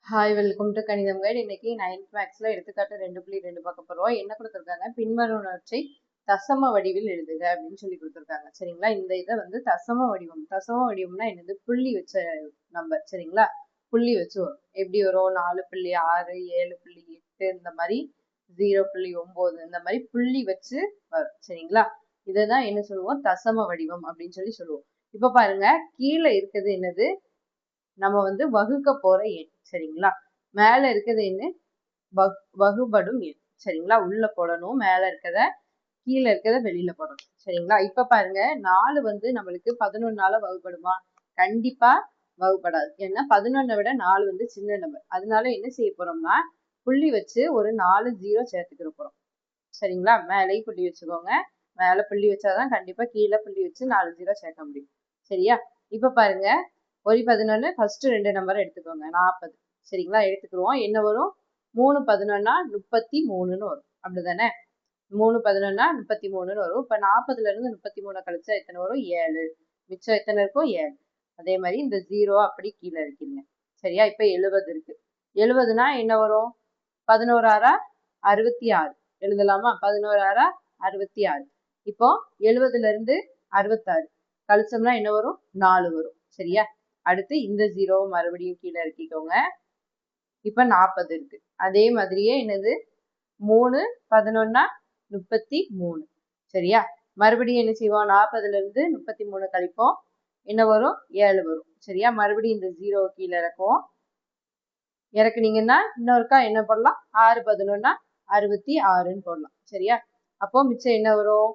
Hi welcome to கணிதம் guide. இன்னைக்கு 9th மேக்ஸ்ல எடுத்துக்காட்டு 2.2 பார்க்க போறோம். என்ன கொடுத்துருக்காங்க, பின்வருவனவற்றை தசம வடிவில் எழுதுக அப்படின்னு சொல்லி கொடுத்துருக்காங்க. சரிங்களா, இந்த இதை வந்து தசம வடிவம். தசம வடிவம்னா என்னது, புள்ளி வச்ச நம்பர். சரிங்களா, புள்ளி வச்சு வரும். எப்படி வரும், 4.6, 7.8 இந்த மாதிரி, 0.9 இந்த மாதிரி புள்ளி வச்சு வரும். சரிங்களா, இதைதான் என்ன சொல்லுவோம், தசம வடிவம் அப்படின்னு சொல்லி சொல்லுவோம். இப்ப பாருங்க, கீழே இருக்கிறது என்னது, நம்ம வந்து வகுக்க போற எண். சரிங்களா, மேல இருக்கிறது என்ன, வகுபடும் எண். சரிங்களா, உள்ள போடணும், மேல இருக்கிறத கீழே இருக்கிறத வெளியில போடணும். சரிங்களா, இப்ப பாருங்க, 4 வந்து நம்மளுக்கு 11ஆல வகுப்படுமா, கண்டிப்பா வகுப்படாது. ஏன்னா 11 விட 4 வந்து சின்ன நம்பர். அதனால என்ன செய்ய போறோம்னா, புள்ளி வச்சு ஒரு 4 0 சேர்த்துக்கிற போறோம். சரிங்களா, மேலேயும் புள்ளி வச்சுக்கோங்க. மேல புள்ளி வச்சாதான் கண்டிப்பா கீழே புள்ளி வச்சு 4 0 சேர்க்க முடியும். சரியா, இப்ப பாருங்க, ஒரு 11 ஃபர்ஸ்ட் 2 நம்பரை எடுத்துக்கோங்க, 40. சரிங்களா, எடுத்துக்கிறோம். என்ன வரும், 3 11 33ன்னு வரும். அப்படிதானே, 3 11 33ன்னு வரும். இப்ப 40ல இருந்து 33 கழிச்சா எத்தனை வரும், 7. மிச்சம் எத்தனை இருக்கும், 7. அதே மாதிரி இந்த 0 அப்படி கீழே இருக்கீங்க. சரியா, இப்ப 70 இருக்கு. 70னா என்ன வரும், 11 66 எழுதலாமா, 11 66. இப்போ 70ல இருந்து 66 கழிச்சோம்னா என்ன வரும், 4 வரும். சரியா, அடுத்து இந்த 0 மறுபடியும் கீழே இறக்கிக்கோங்க. இப்ப 40 இருக்கு. அதே மாதிரியே என்னது, 3 11 33. சரியா, மறுபடியும் என்ன செய்வோம், 40ல இருந்து 33 கழிப்போம், என்ன வரும், 7 வரும். சரியா, மறுபடியும் இந்த 0 கீழே இறக்குவோம். இறக்குனீங்கன்னா இன்னொருக்கா என்ன பண்ணலாம், 6 11 66ன்னு போடலாம். சரியா, அப்போ மிச்சம் என்ன வரும்,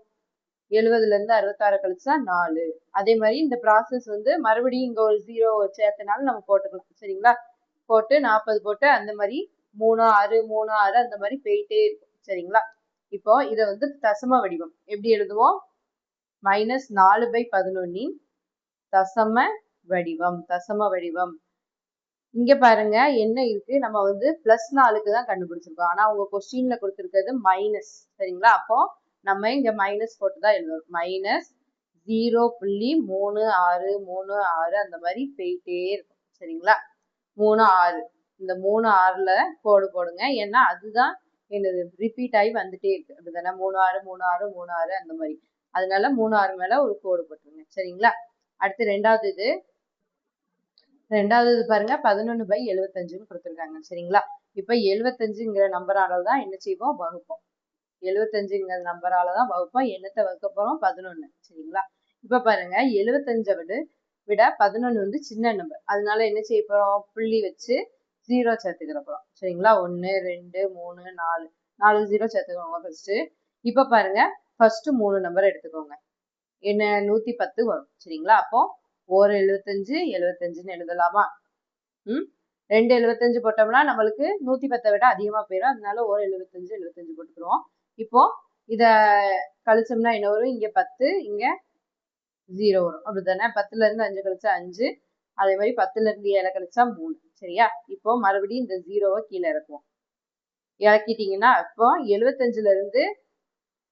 70ல இருந்து 66 கழிச்சா 4. அதே மாதிரி இந்த ப்ராசஸ் வந்து மறுபடியும் இங்க ஒரு 0 சேர்த்தனால நம்ம போட்டுக்கலாம். சரிங்களா, போட்டு 40 போட்டு அந்த மாதிரி 3 6 3 6 அந்த மாதிரி போயிட்டே இருக்கும். சரிங்களா, இப்போ இதை வந்து தசம வடிவம் எப்படி எழுதுவோம், -4/11 தசம வடிவம். தசம வடிவம் இங்க பாருங்க என்ன இருக்கு, நம்ம வந்து +4க்கு தான் கண்டுபிடிச்சிருக்கோம். ஆனா உங்க கொஸ்டின்ல கொடுத்திருக்கிறது மைனஸ். சரிங்களா, அப்போ நம்ம இங்க மைனஸ் போட்டு தான் எழுதணும். -0.3636 அந்த மாதிரி போயிட்டே இருக்கும். சரிங்களா, 3 6 இந்த 3 6ல கோடு போடுங்க. ஏன்னா அதுதான் என்னது, ரிப்பீட் ஆகி வந்துட்டே இருக்கு. அப்படிதானே, 3 6 3 6 3 6 அந்த மாதிரி. அதனால 3 6 மேல ஒரு கோடு போட்டுருங்க. சரிங்களா, அடுத்து ரெண்டாவது பாருங்க, 11/75ன்னு கொடுத்துருக்காங்க. சரிங்களா, இப்ப 75ங்கிற நம்பரால தான் என்ன செய்வோம், வகுப்போம். 75ங்கிற நம்பரால தான் வகுப்போம். என்னத்தை வகுக்க போறோம், 11. சரிங்களா, இப்ப பாருங்க, 75 விட 11 வந்து சின்ன நம்பர். அதனால என்ன செய்ய போறோம், புள்ளி வச்சு 0 சேர்த்துக்கிற போறோம். சரிங்களா, 1 2 3 4 4 0 சேர்த்துக்கோங்க ஃபர்ஸ்ட். இப்ப பாருங்க, ஃபர்ஸ்ட் 3 நம்பர் எடுத்துக்கோங்க. என்ன, 110 வரும். சரிங்களா, அப்போ ஒரு 75 75ன்னு எழுதலாமா. 2 75 போட்டோம்னா நம்மளுக்கு 110 விட அதிகமா போயிடும். அதனால ஒரு 75 75 போட்டுக்கிறோம். இப்போ இத கழிச்சோம்னா என்ன வரும், இங்க 10 இங்க 0 வரும். அப்படித்தானே, 10ல இருந்து 5 கழிச்சா 5. அதே மாதிரி 10ல இருந்து 7 கழிச்சா 3. சரியா, இப்போ மறுபடியும் இந்த 0வை கீழே இறக்குவோம். இறக்கிட்டீங்கன்னா இப்போ 75ல இருந்து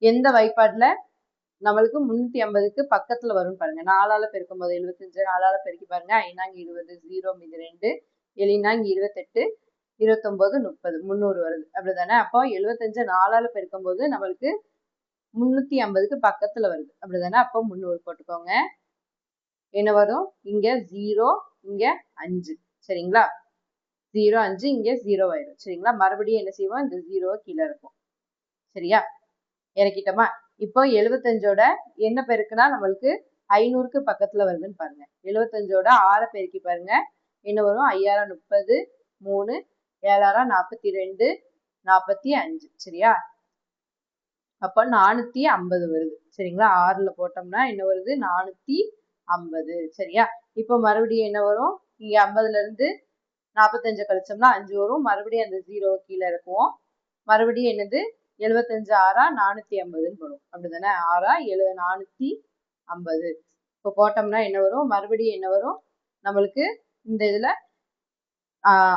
எந்த வாய்ப்பாடுல நம்மளுக்கு 350க்கு பக்கத்துல வரும்னு பாருங்க. 4ஆல பெருக்கும் போது 75 4ஆல பெருக்கி பாருங்க. 5 20 0 மீது 2 7 28 29 30 300 வருது. அப்படிதானே, அப்போ 75 4ஆல பெருக்கும் போது நம்மளுக்கு 350க்கு பக்கத்துல வருது. அப்படிதானே, அப்போ 300 போட்டுக்கோங்க. என்ன வரும், இங்க 0 இங்க 5. சரிங்களா, 0 5 இங்க 0 ஆயிடும். சரிங்களா, மறுபடியும் என்ன செய்வோம், இந்த 0வை கீழே இருக்கும். சரியா, இறக்கிட்டோமா. இப்போ 75ஓட என்ன பெருக்குனா நம்மளுக்கு 500க்கு பக்கத்துல வருதுன்னு பாருங்க. 75ஓட 6 பெருக்கி பாருங்க, என்ன வரும், 5 30 3 7 42 45. சரியா, அப்ப 450 வருது. சரிங்களா, 6ல போட்டோம்னா என்ன வருது, 450. சரியா, இப்போ மறுபடியும் என்ன வரும், இங்க 50ல இருந்து 45 கழிச்சோம்னா 5 வரும். மறுபடியும் அந்த 0 கீழே இருக்குவோம். மறுபடியும் என்னது, 75 6 450ன்னு போடும். அப்படிதானே, 6 7 450. இப்போ போட்டோம்னா என்ன வரும், மறுபடியும் என்ன வரும், நம்மளுக்கு இந்த இதுல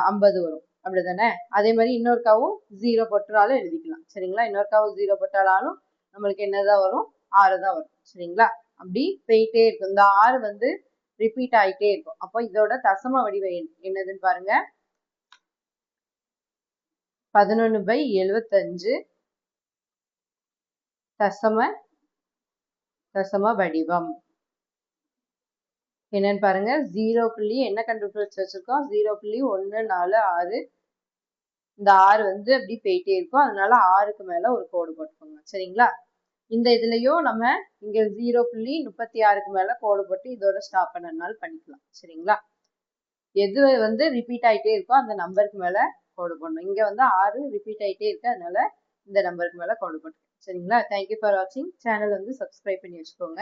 50 வரும். அப்படிதானே, அதே மாதிரி இன்னொருக்காவும் 0 போட்டாலும் எழுதிக்கலாம். சரிங்களா, இன்னொருக்காவும் 0 போட்டாலும் நம்மளுக்கு என்னதான் வரும், 6 தான் வரும். சரிங்களா, அப்படி போயிட்டே இருக்கும். இந்த 6 வந்து ரிப்பீட் ஆகிட்டே இருக்கும். அப்போ இதோட தசம வடிவ எண் என்னதுன்னு பாருங்க, 11/75 தசம வடிவம். என்னன்னு பாருங்க. 0 புள்ளி என்ன கண்டுபிடிச்சு வச்சிருக்கோம்? 0.146. இந்த 6 வந்து அப்படி போயிட்டே இருக்கும். அதனால 6க்கு மேல ஒரு கோடு போட்டுக்கோங்க. சரிங்களா? இந்த இதுலயும் நம்ம இங்க 0.36க்கு மேல கோடு போட்டு இதோட ஸ்டாப் பண்ணனாலும் பண்ணிக்கலாம். சரிங்களா? எது வந்து ரிப்பீட் ஆயிட்டே இருக்கோ அந்த நம்பருக்கு மேல கோடு போடணும். இங்க வந்து 6 ரிப்பீட் ஆயிட்டே இருக்கு. அதனால இந்த நம்பருக்கு மேல கோடு போட்டு. சரிங்களா? தேங்க்யூ ஃபார் வாட்சிங். சேனல் வந்து சப்ஸ்கிரைப் பண்ணி வச்சுக்கோங்க.